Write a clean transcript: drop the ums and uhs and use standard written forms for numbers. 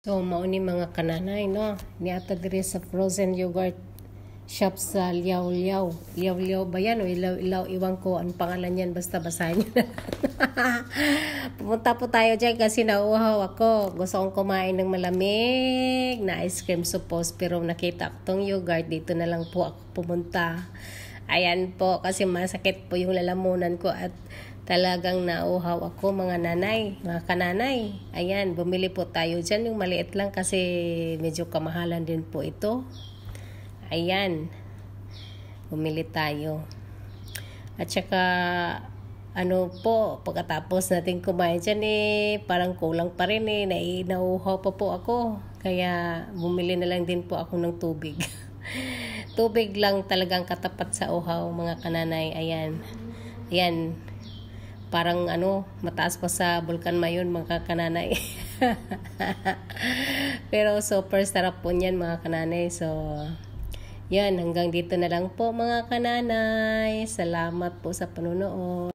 So, mao ni mga kananay, no? Niata diri sa frozen yogurt shop sa Liao Liao. Liao Liao ba yan? O Ilaw Ilaw? Iwan ko ang pangalan yan. Basta basahin nyo na. Pumunta po tayo dyan kasi nauuhaw ako. Gusto kong kumain ng malamig na ice cream suppose. Pero nakita ko tong yogurt. Dito na lang po ako pumunta. Ayan po. Kasi masakit po yung lalamunan ko at talagang nauhaw ako mga nanay, mga kananay. Ayan, bumili po tayo dyan. Yung maliit lang kasi medyo kamahalan din po ito. Ayan, bumili tayo. At saka, ano po, pagkatapos natin kumain dyan parang kulang pa rin nauhaw pa po ako. Kaya bumili na lang din po ako ng tubig. Tubig lang talagang katapat sa uhaw mga kananay. Ayan, ayan. Parang mataas pa sa Bulkan Mayon mga kananay. Pero super sarap po niyan mga kananay. So, yan, hanggang dito na lang po mga kananay. Salamat po sa panunood.